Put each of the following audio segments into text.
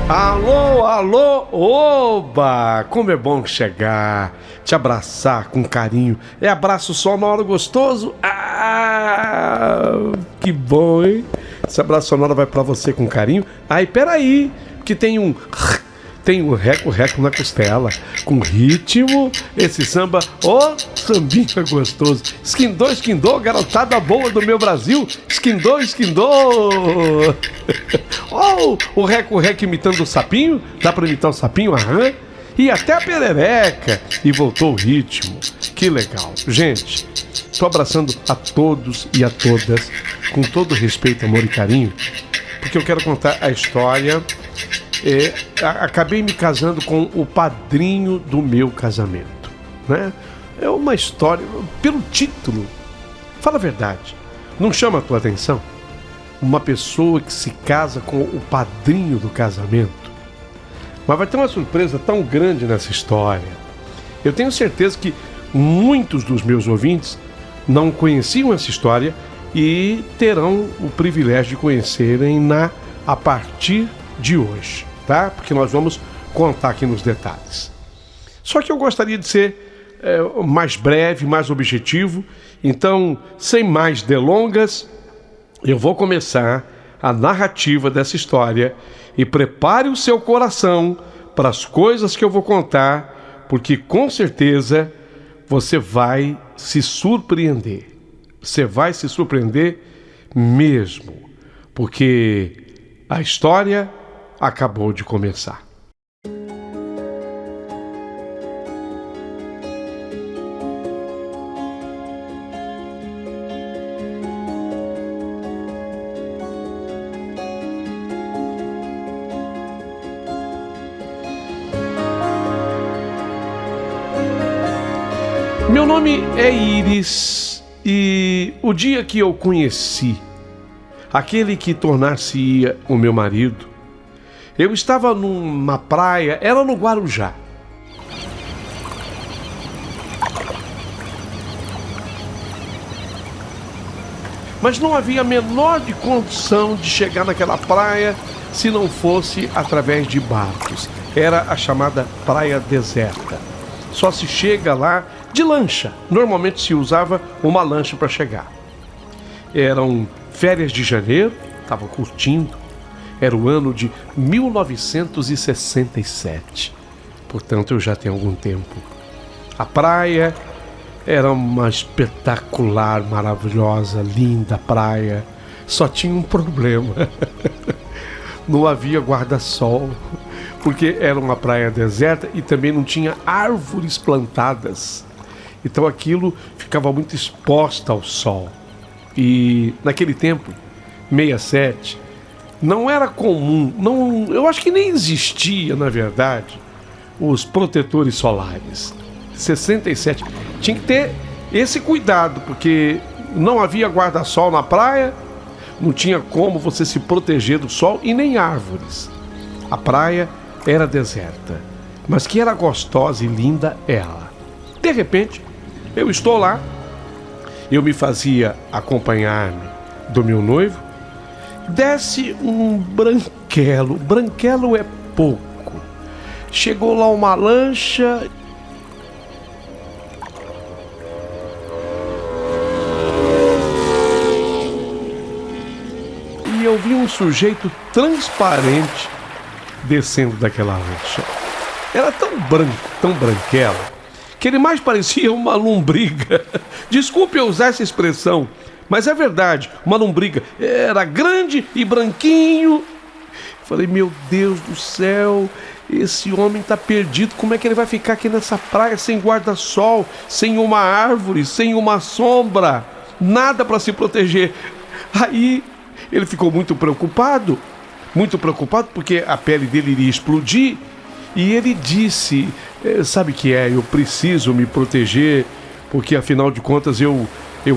Alô, alô, oba! Como é bom chegar, te abraçar com carinho. É abraço sonoro gostoso? Que bom, hein? Esse abraço sonoro vai pra você com carinho. Ai, peraí, que tem um reco-reco na costela, com ritmo, esse samba, sambinha gostoso. Esquindou, garotada boa do meu Brasil, esquindou. O reco-reco imitando o sapinho, dá pra imitar o sapinho, aham. E até a perereca, e voltou o ritmo, que legal. Gente, tô abraçando a todos e a todas, com todo respeito, amor e carinho, porque eu quero contar a história. Acabei me casando com o padrinho do meu casamento, né? É uma história, pelo título, fala a verdade, não chama a tua atenção? Uma pessoa que se casa com o padrinho do casamento. Mas vai ter uma surpresa tão grande nessa história. Eu tenho certeza que muitos dos meus ouvintes não conheciam essa história e terão o privilégio de conhecerem a partir de hoje, tá? Porque nós vamos contar aqui nos detalhes. Só que eu gostaria de ser mais breve, mais objetivo. Então, sem mais delongas, eu vou começar a narrativa dessa história e prepare o seu coração para as coisas que eu vou contar, porque com certeza você vai se surpreender. Você vai se surpreender mesmo, porque a história acabou de começar. Meu nome é Iris e o dia que eu conheci aquele que tornar-se-ia o meu marido, eu estava numa praia, era no Guarujá. Mas não havia a menor de condição de chegar naquela praia se não fosse através de barcos. Era a chamada praia deserta. Só se chega lá de lancha. Normalmente se usava uma lancha para chegar. Eram férias de janeiro, estava curtindo. Era o ano de 1967. Portanto, eu já tenho algum tempo. A praia era uma espetacular, maravilhosa, linda praia. Só tinha um problema. Não havia guarda-sol, porque era uma praia deserta e também não tinha árvores plantadas. Então aquilo ficava muito exposto ao sol. E naquele tempo, 67, não era comum, eu acho que nem existia, na verdade, os protetores solares. 67, tinha que ter esse cuidado, porque não havia guarda-sol na praia, não tinha como você se proteger do sol e nem árvores. A praia era deserta, mas que era gostosa e linda ela. De repente, eu estou lá, eu me fazia acompanhar-me do meu noivo. Desce um branquelo. Branquelo é pouco. Chegou lá uma lancha. E eu vi um sujeito transparente descendo daquela lancha. Era tão branquelo, que ele mais parecia uma lombriga. Desculpe eu usar essa expressão, mas é verdade, uma lombriga. Era grande e branquinho. Falei, meu Deus do céu, esse homem tá perdido. Como é que ele vai ficar aqui nessa praia sem guarda-sol, sem uma árvore, sem uma sombra, nada para se proteger? Aí ele ficou muito preocupado porque a pele dele iria explodir. E ele disse, sabe o que é? Eu preciso me proteger, porque afinal de contas eu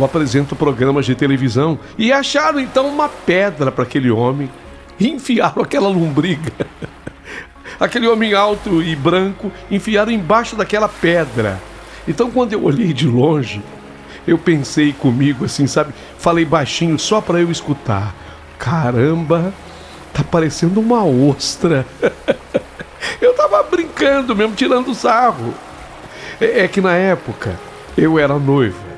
apresento programas de televisão. E acharam então uma pedra para aquele homem e enfiaram aquela lombriga. Aquele homem alto e branco, enfiaram embaixo daquela pedra. Então quando eu olhei de longe, eu pensei comigo assim, sabe? Falei baixinho só para eu escutar. Caramba, tá parecendo uma ostra. Eu tava brincando mesmo, tirando sarro. É que na época eu era noiva.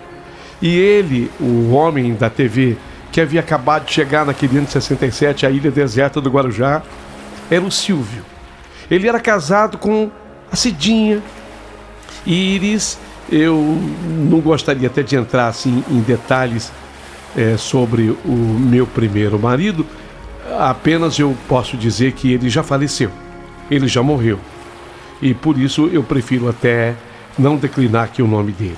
E ele, o homem da TV, que havia acabado de chegar naquele ano de 67, à ilha deserta do Guarujá, era o Silvio. Ele era casado com a Cidinha. Íris, eu não gostaria até de entrar assim em detalhes sobre o meu primeiro marido, apenas eu posso dizer que ele já faleceu, ele já morreu. E por isso eu prefiro até não declinar aqui o nome dele.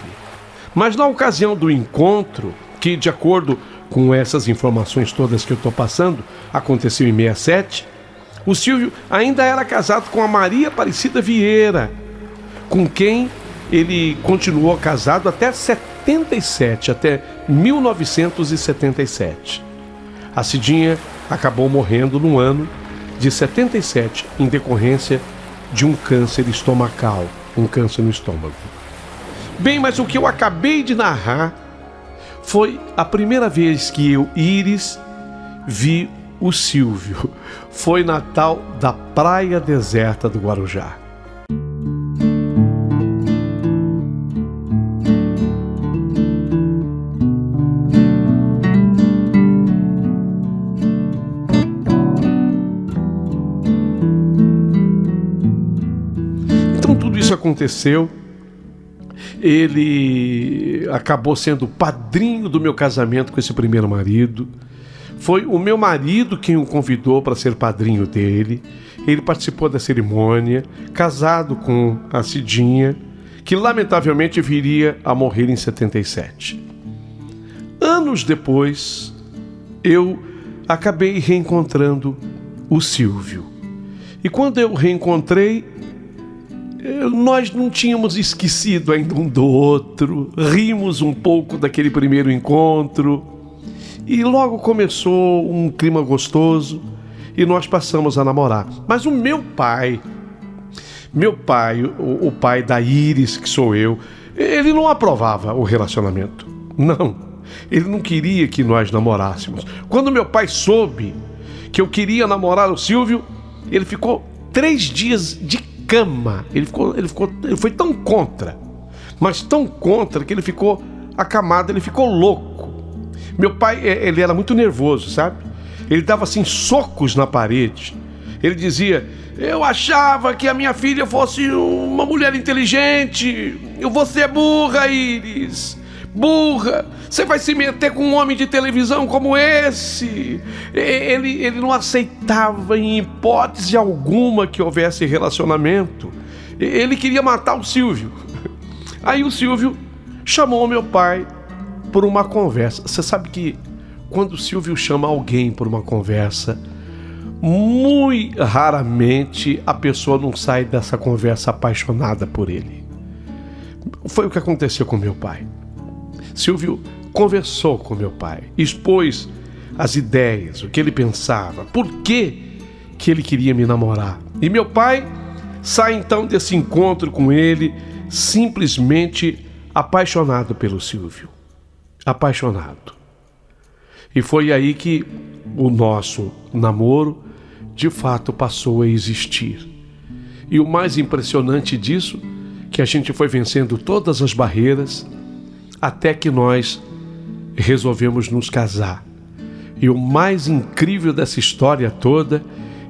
Mas na ocasião do encontro, que de acordo com essas informações todas que eu estou passando, aconteceu em 67, o Silvio ainda era casado com a Maria Aparecida Vieira, com quem ele continuou casado até 77, até 1977. A Cidinha acabou morrendo no ano de 77, em decorrência de um câncer estomacal, um câncer no estômago. Bem, mas o que eu acabei de narrar foi a primeira vez que eu, Íris, vi o Silvio. Foi na tal da Praia Deserta do Guarujá. Então tudo isso aconteceu. Ele acabou sendo padrinho do meu casamento com esse primeiro marido. Foi o meu marido quem o convidou para ser padrinho dele. Ele participou da cerimônia, casado com a Cidinha, que lamentavelmente viria a morrer em 77. Anos depois, eu acabei reencontrando o Silvio. E quando eu reencontrei, nós não tínhamos esquecido ainda um do outro, rimos um pouco daquele primeiro encontro e logo começou um clima gostoso e nós passamos a namorar. Mas o meu pai, o pai da Íris, que sou eu, ele não aprovava o relacionamento. Não, ele não queria que nós namorássemos. Quando meu pai soube que eu queria namorar o Silvio, ele ficou 3 dias de cama. Ele foi tão contra, mas tão contra que ele ficou acamado, ele ficou louco. Meu pai, ele era muito nervoso, sabe? Ele dava assim socos na parede. Ele dizia: eu achava que a minha filha fosse uma mulher inteligente. Você é burra, Íris. Burra, você vai se meter com um homem de televisão como esse? Ele não aceitava em hipótese alguma que houvesse relacionamento. Ele queria matar o Silvio. Aí o Silvio chamou meu pai por uma conversa. Você sabe que quando o Silvio chama alguém por uma conversa, muito raramente a pessoa não sai dessa conversa apaixonada por ele. Foi o que aconteceu com meu pai. Silvio conversou com meu pai, expôs as ideias, o que ele pensava, por que ele queria me namorar. E meu pai sai então desse encontro com ele simplesmente apaixonado pelo Silvio. Apaixonado. E foi aí que o nosso namoro de fato passou a existir. E o mais impressionante disso, que a gente foi vencendo todas as barreiras, até que nós resolvemos nos casar. E o mais incrível dessa história toda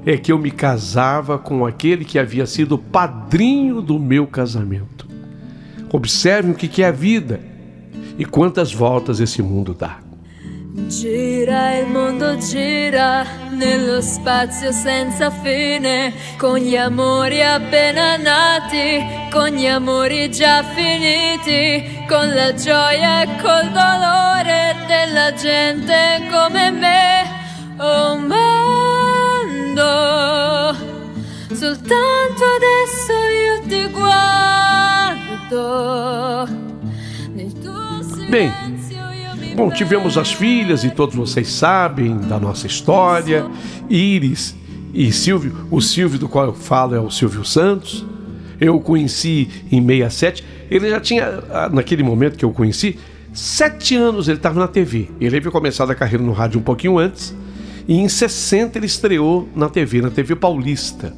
é que eu me casava com aquele que havia sido padrinho do meu casamento. Observem o que é a vida e quantas voltas esse mundo dá. Gira il mondo, gira nello spazio senza fine, con gli amori appena nati, con gli amori già finiti, con la gioia e col dolore della gente come me. Oh mondo, soltanto adesso io ti guardo nel tuo silenzio. Bom, tivemos as filhas e todos vocês sabem da nossa história. Íris e Silvio. O Silvio do qual eu falo é o Silvio Santos. Eu o conheci em 67. Ele já tinha, naquele momento que eu o conheci, 7 anos ele estava na TV. Ele havia começado a carreira no rádio um pouquinho antes. E em 60 ele estreou na TV Paulista.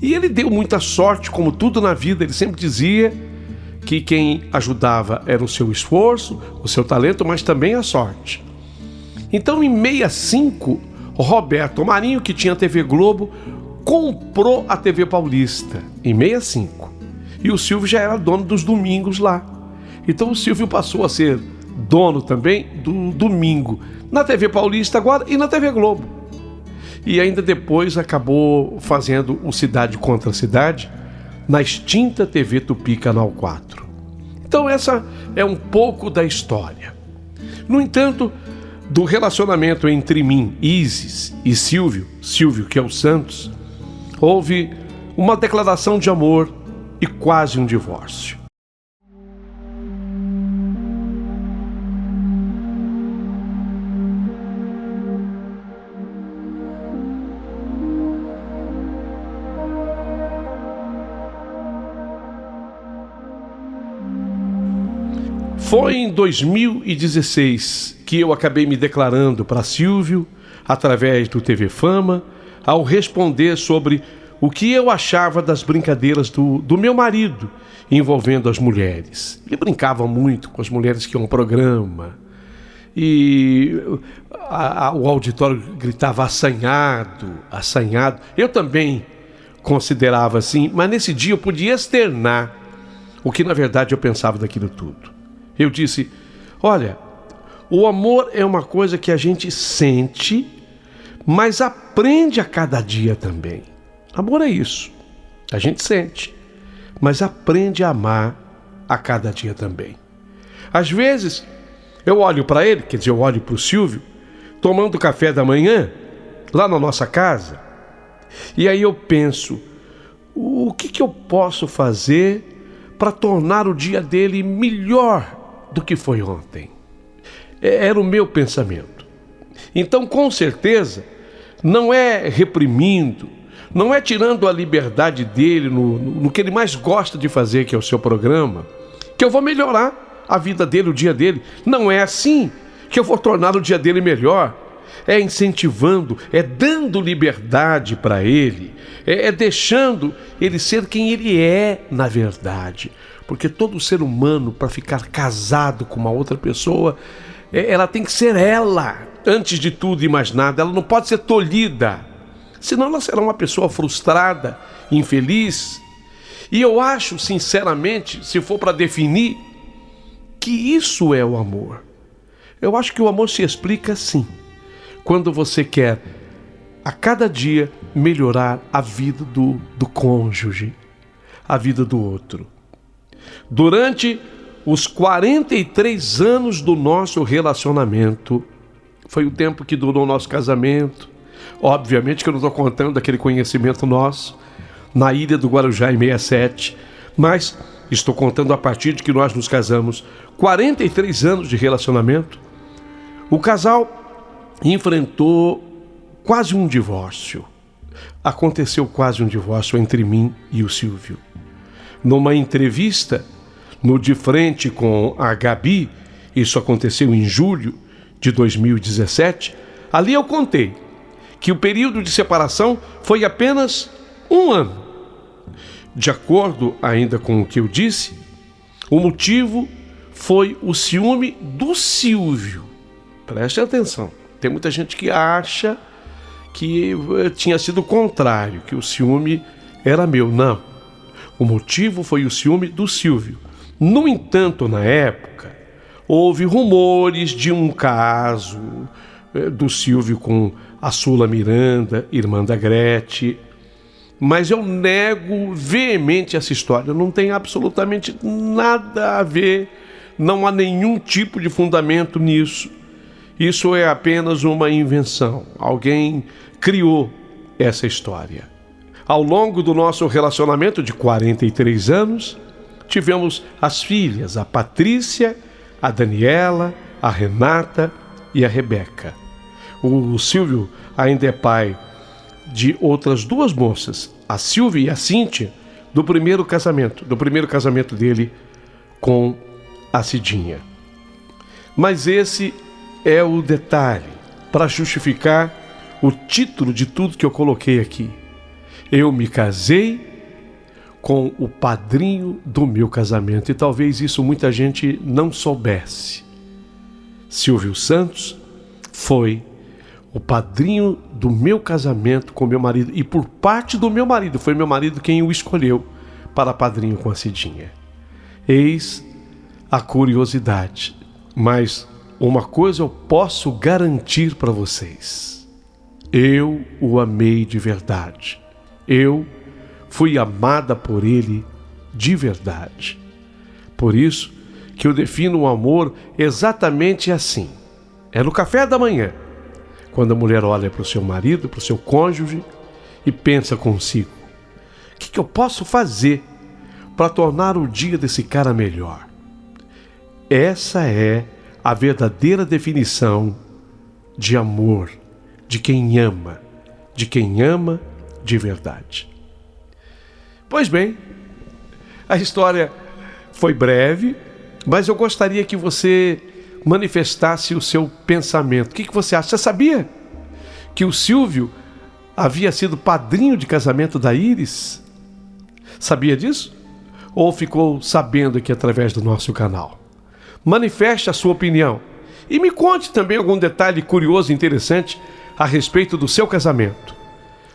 E ele deu muita sorte, como tudo na vida. Ele sempre dizia que quem ajudava era o seu esforço, o seu talento, mas também a sorte. Então, em 65, Roberto Marinho, que tinha a TV Globo, comprou a TV Paulista, em 65. E o Silvio já era dono dos domingos lá. Então o Silvio passou a ser dono também do domingo, na TV Paulista agora e na TV Globo. E ainda depois acabou fazendo o Cidade contra Cidade na extinta TV Tupi Canal 4. Então essa é um pouco da história. No entanto, do relacionamento entre mim, Isis, e Silvio que é o Santos, houve uma declaração de amor e quase um divórcio. Foi em 2016 que eu acabei me declarando para Silvio, através do TV Fama, ao responder sobre o que eu achava das brincadeiras do meu marido envolvendo as mulheres. Ele brincava muito com as mulheres que iam ao programa e o auditório gritava assanhado, assanhado. Eu também considerava assim, mas nesse dia eu podia externar o que na verdade eu pensava daquilo tudo. Eu disse, olha, o amor é uma coisa que a gente sente, mas aprende a cada dia também. Amor é isso, a gente sente, mas aprende a amar a cada dia também. Às vezes, eu olho para ele, quer dizer, eu olho para o Silvio, tomando café da manhã, lá na nossa casa, e aí eu penso, o que eu posso fazer para tornar o dia dele melhor do que foi ontem? Era o meu pensamento. Então, com certeza, não é reprimindo, não é tirando a liberdade dele no que ele mais gosta de fazer, que é o seu programa, que eu vou melhorar a vida dele, o dia dele. Não é assim que eu vou tornar o dia dele melhor. É incentivando, é dando liberdade para ele, é deixando ele ser quem ele é na verdade. Porque todo ser humano, para ficar casado com uma outra pessoa, ela tem que ser ela, antes de tudo e mais nada. Ela não pode ser tolhida, senão ela será uma pessoa frustrada, infeliz. E eu acho, sinceramente, se for para definir, que isso é o amor. Eu acho que o amor se explica assim, quando você quer, a cada dia, melhorar a vida do cônjuge, a vida do outro. Durante os 43 anos do nosso relacionamento, foi o tempo que durou o nosso casamento. Obviamente que eu não estou contando daquele conhecimento nosso na ilha do Guarujá em 67, mas estou contando a partir de que nós nos casamos. 43 anos de relacionamento. O casal enfrentou quase um divórcio. Aconteceu quase um divórcio entre mim e o Silvio. Numa entrevista no De Frente com a Gabi, isso aconteceu em julho de 2017, ali eu contei que o período de separação foi apenas 1 ano. De acordo ainda com o que eu disse, o motivo foi o ciúme do Silvio. Preste atenção, tem muita gente que acha que tinha sido o contrário, que o ciúme era meu. Não. O motivo foi o ciúme do Silvio. No entanto, na época, houve rumores de um caso do Silvio com a Sula Miranda, irmã da Gretchen, mas eu nego veemente essa história. Não tem absolutamente nada a ver, não há nenhum tipo de fundamento nisso. Isso é apenas uma invenção. Alguém criou essa história. Ao longo do nosso relacionamento de 43 anos, tivemos as filhas, a Patrícia, a Daniela, a Renata e a Rebeca. O Silvio ainda é pai de outras 2 moças, a Silvia e a Cíntia, do primeiro casamento dele com a Cidinha. Mas esse é o detalhe para justificar o título de tudo que eu coloquei aqui. Eu me casei com o padrinho do meu casamento. E talvez isso muita gente não soubesse. Silvio Santos foi o padrinho do meu casamento com meu marido. E por parte do meu marido, foi meu marido quem o escolheu para padrinho com a Cidinha. Eis a curiosidade. Mas uma coisa eu posso garantir para vocês. Eu o amei de verdade. Eu fui amada por ele de verdade. Por isso que eu defino o amor exatamente assim. É no café da manhã, quando a mulher olha para o seu marido, para o seu cônjuge e pensa consigo: o que eu posso fazer para tornar o dia desse cara melhor? Essa é a verdadeira definição de amor, de quem ama de verdade. Pois bem, a história foi breve, mas eu gostaria que você manifestasse o seu pensamento. O que você acha? Você sabia que o Silvio havia sido padrinho de casamento da Iris? Sabia disso? Ou ficou sabendo aqui através do nosso canal? Manifeste a sua opinião e me conte também algum detalhe curioso e interessante a respeito do seu casamento.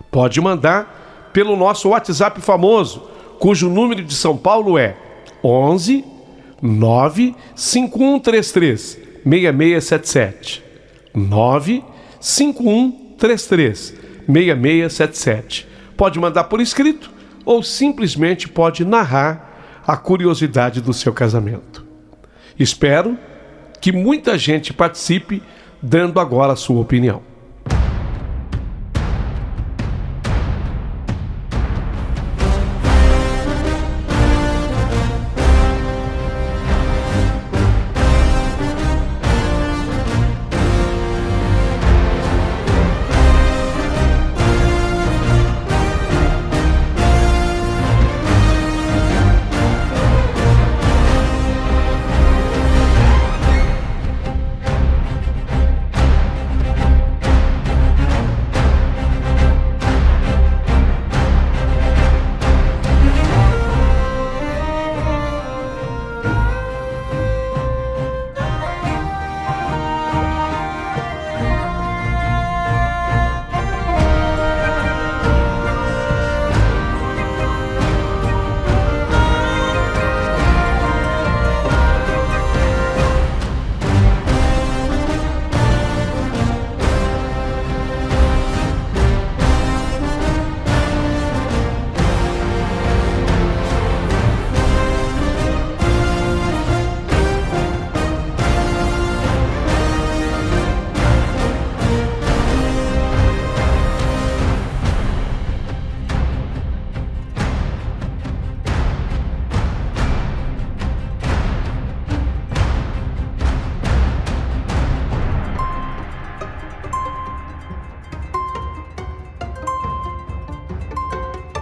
Pode mandar pelo nosso WhatsApp famoso, cujo número de São Paulo é 11 95133 6677. 95133 6677. Pode mandar por escrito ou simplesmente pode narrar a curiosidade do seu casamento. Espero que muita gente participe, dando agora a sua opinião.